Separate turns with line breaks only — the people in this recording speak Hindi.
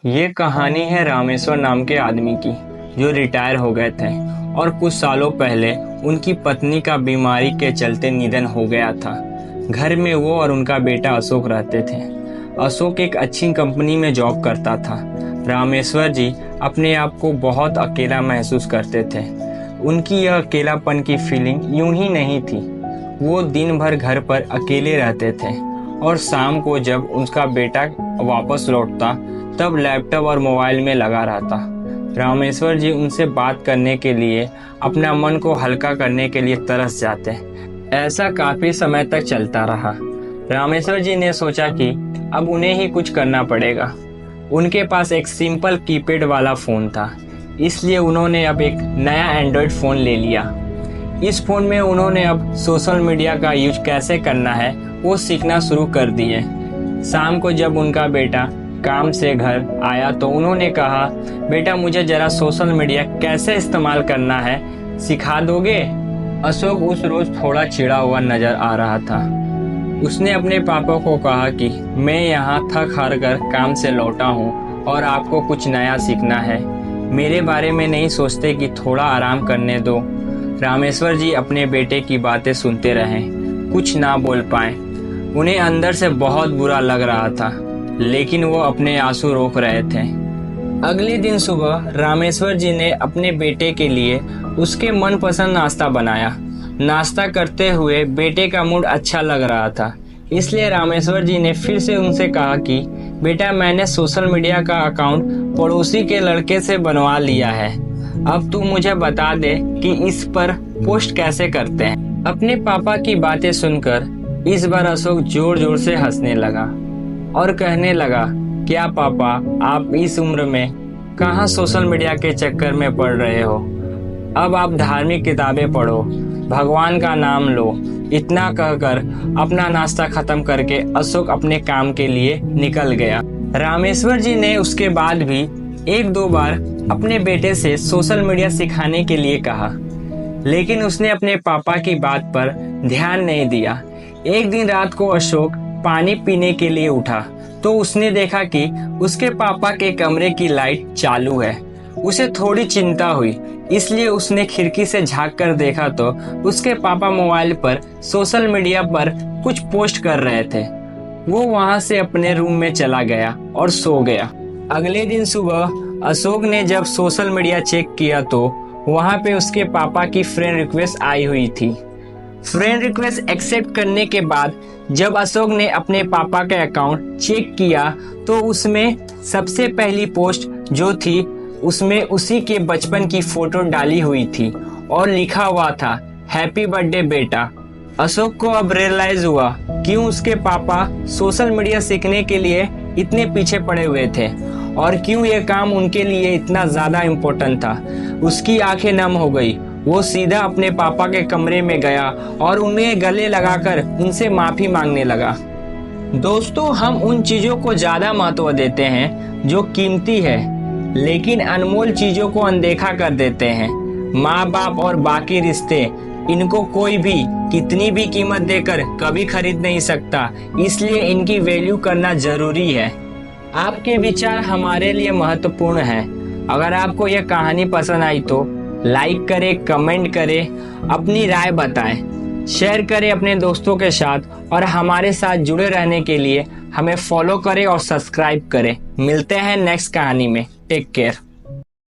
ये कहानी है रामेश्वर नाम के आदमी की, जो रिटायर हो गए थे और कुछ सालों पहले उनकी पत्नी का बीमारी के चलते निधन हो गया था। घर में वो और उनका बेटा अशोक रहते थे। अशोक एक अच्छी कंपनी में जॉब करता था। रामेश्वर जी अपने आप को बहुत अकेला महसूस करते थे। उनकी यह अकेलापन की फीलिंग यूं ही नहीं थी। वो दिन भर घर पर अकेले रहते थे और शाम को जब उनका बेटा वापस लौटता तब लैपटॉप और मोबाइल में लगा रहता। रामेश्वर जी उनसे बात करने के लिए, अपना मन को हल्का करने के लिए तरस जाते। ऐसा काफी समय तक चलता रहा। रामेश्वर जी ने सोचा कि अब उन्हें ही कुछ करना पड़ेगा। उनके पास एक सिंपल कीपैड वाला फ़ोन था, इसलिए उन्होंने अब एक नया एंड्रॉयड फ़ोन ले लिया। इस फ़ोन में उन्होंने अब सोशल मीडिया का यूज कैसे करना है वो सीखना शुरू कर दिए। शाम को जब उनका बेटा काम से घर आया तो उन्होंने कहा, बेटा मुझे ज़रा सोशल मीडिया कैसे इस्तेमाल करना है, सिखा दोगे? अशोक उस रोज़ थोड़ा चिढ़ा हुआ नज़र आ रहा था। उसने अपने पापा को कहा कि मैं यहाँ थक हार कर काम से लौटा हूँ और आपको कुछ नया सीखना है। मेरे बारे में नहीं सोचते कि थोड़ा आराम करने दो। रामेश्वर जी अपने बेटे की बातें सुनते रहे, कुछ ना बोल पाए। उन्हें अंदर से बहुत बुरा लग रहा था, लेकिन वो अपने आंसू रोक रहे थे। अगले दिन सुबह रामेश्वर जी ने अपने बेटे के लिए उसके मनपसंद नाश्ता बनाया। नाश्ता करते हुए बेटे का मूड अच्छा लग रहा था, इसलिए रामेश्वर जी ने फिर से उनसे कहा कि बेटा मैंने सोशल मीडिया का अकाउंट पड़ोसी के लड़के से बनवा लिया है। अब तू मुझे बता दे कि इस पर पोस्ट कैसे करते हैं। अपने पापा की बातें सुनकर इस बार अशोक जोर जोर से हंसने लगा और कहने लगा, क्या पापा आप इस उम्र में कहाँ सोशल मीडिया के चक्कर में पड़ रहे हो। अब आप धार्मिक किताबें पढ़ो, भगवान का नाम लो। इतना कहकर अपना नाश्ता खत्म करके अशोक अपने काम के लिए निकल गया। रामेश्वर जी ने उसके बाद भी एक दो बार अपने बेटे से सोशल मीडिया सिखाने के लिए कहा, लेकिन उसने अपने पापा की बात पर ध्यान नहीं दिया। एक दिन रात को अशोक पानी पीने के लिए उठा तो उसने देखा कि उसके पापा के कमरे की लाइट चालू है। उसे थोड़ी चिंता हुई, इसलिए उसने खिड़की से झांक कर देखा तो उसके पापा मोबाइल पर सोशल मीडिया पर कुछ पोस्ट कर रहे थे। वो वहां से अपने रूम में चला गया और सो गया। अगले दिन सुबह अशोक ने जब सोशल मीडिया चेक किया तो वहां पे उसके पापा की फ्रेंड रिक्वेस्ट आई हुई थी। फ्रेंड रिक्वेस्ट एक्सेप्ट करने के बाद जब अशोक ने अपने पापा का अकाउंट चेक किया तो उसमें सबसे पहली पोस्ट जो थी उसमें उसी के बचपन की फोटो डाली हुई थी और लिखा हुआ था, हैप्पी बर्थडे बेटा। अशोक को अब रियलाइज हुआ क्यों उसके पापा सोशल मीडिया सीखने के लिए इतने पीछे पड़े हुए थे और क्यों ये काम उनके लिए इतना ज्यादा इम्पोर्टेंट था। उसकी आंखें नम हो गई। वो सीधा अपने पापा के कमरे में गया और उन्हें गले लगाकर उनसे माफी मांगने लगा। दोस्तों, हम उन चीजों को ज्यादा महत्व देते हैं जो कीमती है, लेकिन अनमोल चीजों को अनदेखा कर देते हैं। माँ बाप और बाकी रिश्ते, इनको कोई भी कितनी भी कीमत देकर कभी खरीद नहीं सकता, इसलिए इनकी वैल्यू करना जरूरी है। आपके विचार हमारे लिए महत्वपूर्ण है। अगर आपको यह कहानी पसंद आई तो लाइक करें, कमेंट करें, अपनी राय बताएं, शेयर करें अपने दोस्तों के साथ और हमारे साथ जुड़े रहने के लिए हमें फॉलो करें और सब्सक्राइब करें। मिलते हैं नेक्स्ट कहानी में। Take care.